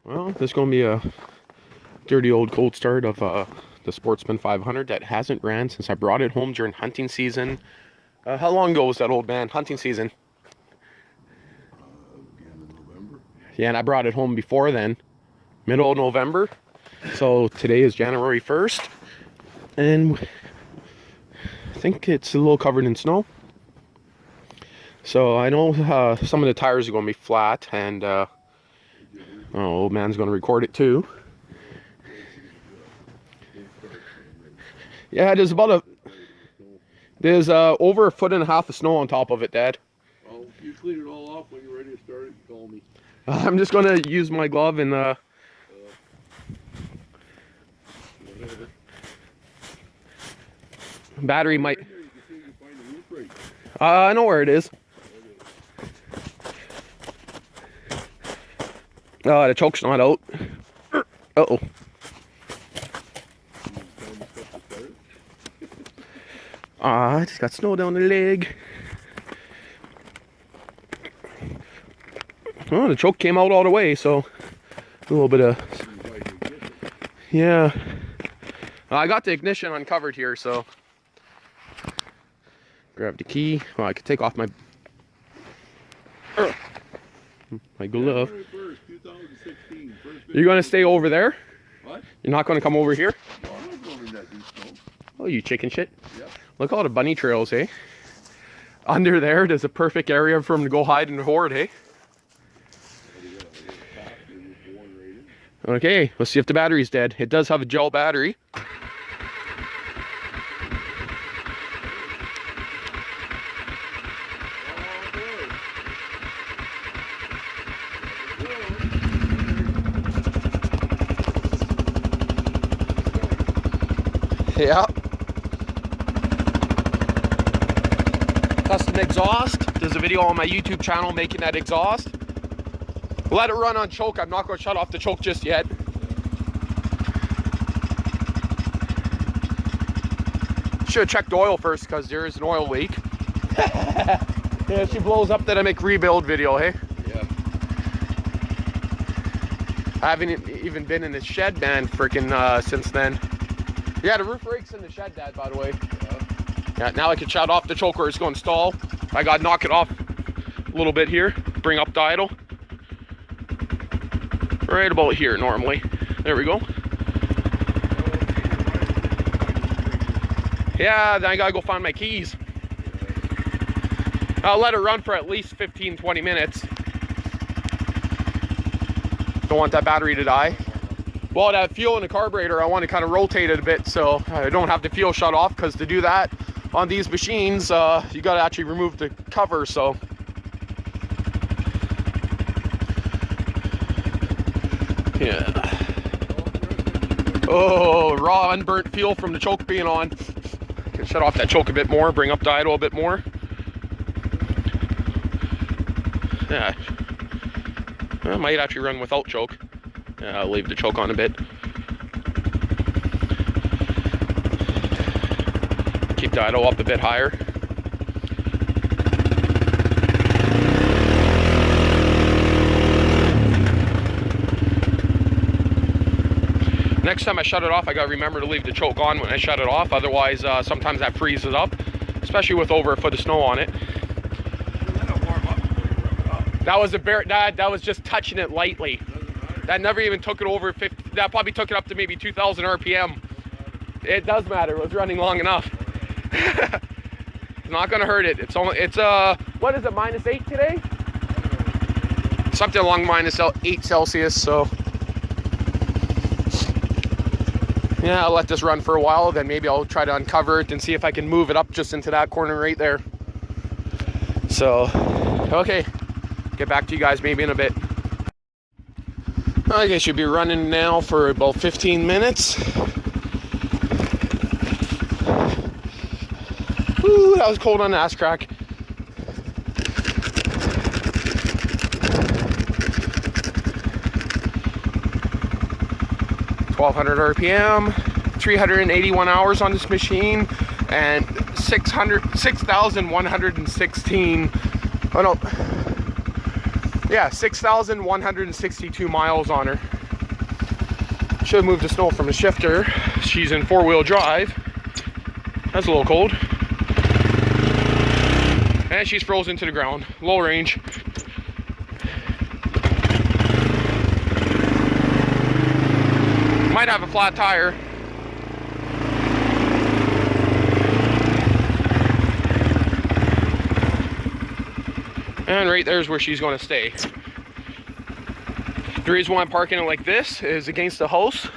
Well, this is going to be a dirty old cold start of the Sportsman 500 that hasn't ran since I brought it home during hunting season. How long ago was that, old man? Hunting season? Beginning of November. Yeah, and I brought it home before then, middle of November. So today is January 1st, and I think it's a little covered in snow. So I know some of the tires are going to be flat, and old man's going to record it too. Yeah, there's over 1.5 feet of snow on top of it, Dad. Well, you clean it all off when you're ready to start it, call me. I'm just going to use my glove and Whatever. battery might... Right there, you can see you can find the roof rake. I know where it is. The choke's not out. Uh-oh. I just got snow down the leg. Oh, the choke came out all the way, so a little bit of... Yeah. I got the ignition uncovered here, so... Grab the key. Well, I could take off my glove. January 1st, 2016. You're going to stay over there? What? You're not going to come over here? No, I'm not going in that deep snow. Oh, you chicken shit. Yep. Look at all the bunny trails, eh? Under there, there's a perfect area for them to go hide and hoard, eh? Okay, let's see if the battery's dead. It does have a gel battery. Yeah. Custom exhaust. There's a video on my YouTube channel making that exhaust. Let it run on choke. I'm not going to shut off the choke just yet. Should have checked the oil first because there is an oil leak. Yeah, she blows up, then I make rebuild video, hey? Yeah. I haven't even been in the shed, man, freaking since then. Yeah, the roof rake's in the shed, Dad, by the way. Yeah, now I can shut off the choke or it's going to stall. I got to knock it off a little bit here. Bring up the idle. Right about here normally. There we go. Yeah, then I gotta go find my keys. I'll let it run for at least 15-20 minutes. Don't want that battery to die. Well, that fuel in the carburetor, I want to kind of rotate it a bit so I don't have the fuel shut off, because to do that on these machines, you got to actually remove the cover, so. Yeah. Oh, raw unburnt fuel from the choke being on. Can shut off that choke a bit more, bring up the idle a bit more. Yeah. I might actually run without choke. Yeah, I'll leave the choke on a bit. Keep the idle up a bit higher. Next time I shut it off, I gotta remember to leave the choke on when I shut it off. Otherwise, sometimes that freezes up, especially with over 1 foot of snow on it. That was that was just touching it lightly. That never even took it over 50. That probably took it up to maybe 2,000 RPM. It does matter. It was running long enough. It's not gonna hurt it. It's only. It's what is it? -8 today? Something along -8 Celsius. So. Yeah, I'll let this run for a while, then maybe I'll try to uncover it and see if I can move it up just into that corner right there. So, okay, get back to you guys maybe in a bit. I guess you'll be running now for about 15 minutes. Ooh, that was cold on the ass crack. $1,200 RPM, 381 hours on this machine, and 6,116. Oh no, Yeah, 6,162 miles on her. Should have moved the snow from a shifter. She's in 4-wheel drive. That's a little cold. And she's frozen to the ground. Low range. Might have a flat tire. And right there's where she's going to stay. The reason why I'm parking it like this is against the house.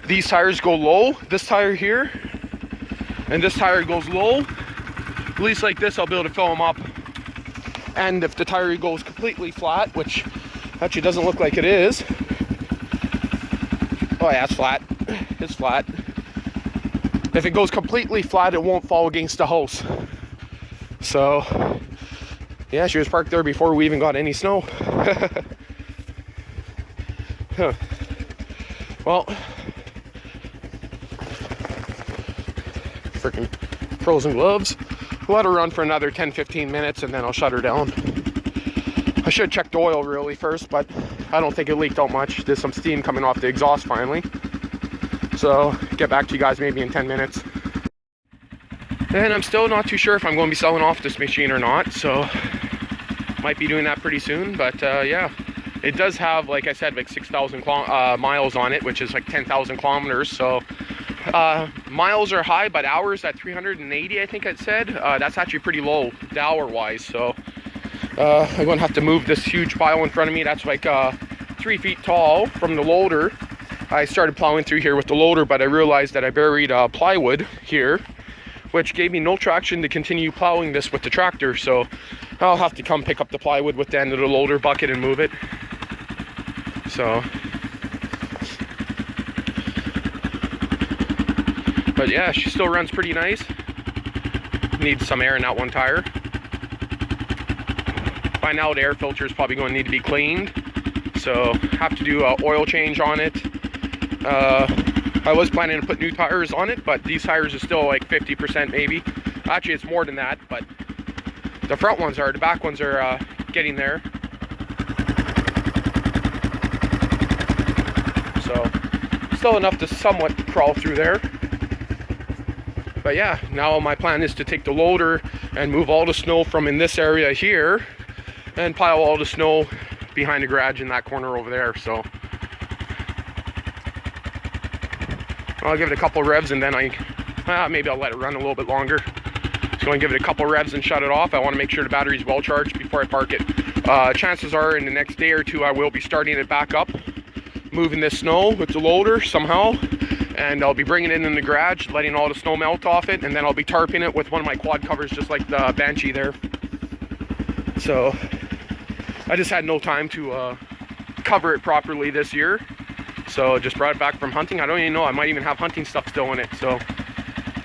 These tires go low. This tire here and this tire goes low. At least like this, I'll be able to fill them up. And if the tire goes completely flat, which actually doesn't look like it is. Oh yeah, it's flat. It's flat. If it goes completely flat, it won't fall against the house. So, yeah, she was parked there before we even got any snow. Huh. Well, freaking frozen gloves. Let her run for another 10-15 minutes and then I'll shut her down. I should check the oil really first, but I don't think it leaked out much. There's some steam coming off the exhaust finally. So, get back to you guys maybe in 10 minutes. And I'm still not too sure if I'm going to be selling off this machine or not, so might be doing that pretty soon, but yeah. It does have, like I said, like 6,000 miles on it, which is like 10,000 kilometers. So miles are high, but hours at 380, I think it said. That's actually pretty low, hour-wise. So I'm going to have to move this huge pile in front of me. That's like 3 feet tall from the loader. I started plowing through here with the loader, but I realized that I buried plywood here, which gave me no traction to continue plowing this with the tractor. So I'll have to come pick up the plywood with the end of the loader bucket and move it. So, but yeah, she still runs pretty nice. Needs some air in that one tire. By now the air filter is probably going to need to be cleaned, so have to do an oil change on it. I was planning to put new tires on it, but these tires are still like 50% maybe. Actually, it's more than that, but the front ones are. The back ones are getting there. So, still enough to somewhat crawl through there. But yeah, now my plan is to take the loader and move all the snow from in this area here and pile all the snow behind the garage in that corner over there. So I'll give it a couple revs and then maybe I'll let it run a little bit longer. Just going to give it a couple revs and shut it off. I want to make sure the battery's well charged before I park it. Chances are in the next day or two I will be starting it back up, moving this snow with the loader somehow, and I'll be bringing it in the garage, letting all the snow melt off it, and then I'll be tarping it with one of my quad covers just like the Banshee there. So I just had no time to cover it properly this year, so just brought it back from hunting. I don't even know, I might even have hunting stuff still in it. So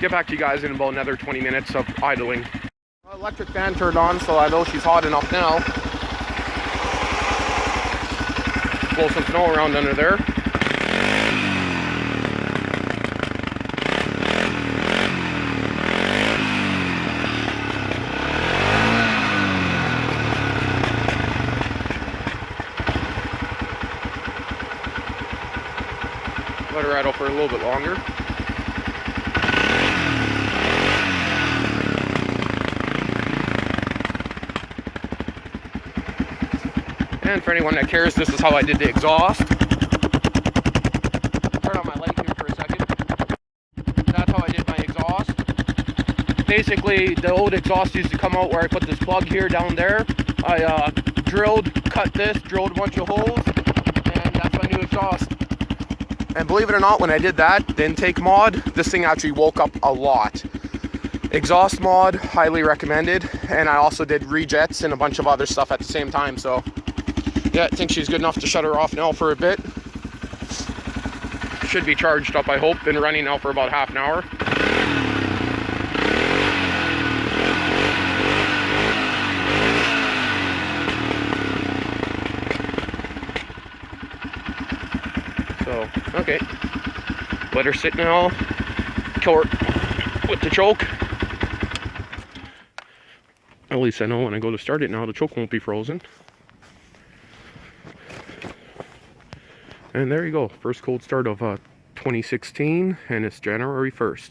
get back to you guys in about another 20 minutes of idling. Electric fan turned on, so I know she's hot enough now. Blow some snow around under there. Let her idle for a little bit longer. And for anyone that cares, this is how I did the exhaust. Turn on my light here for a second. That's how I did my exhaust. Basically, the old exhaust used to come out where I put this plug here down there. I drilled, cut this, drilled a bunch of holes, and that's my new exhaust. And believe it or not, when I did that, the intake mod, this thing actually woke up a lot. Exhaust mod, highly recommended. And I also did rejets and a bunch of other stuff at the same time, so yeah, I think she's good enough to shut her off now for a bit. Should be charged up, I hope. Been running now for about half an hour. So, okay. Let her sit now. Kill her with the choke. At least I know when I go to start it now, the choke won't be frozen. And there you go. First cold start of 2016, and it's January 1st.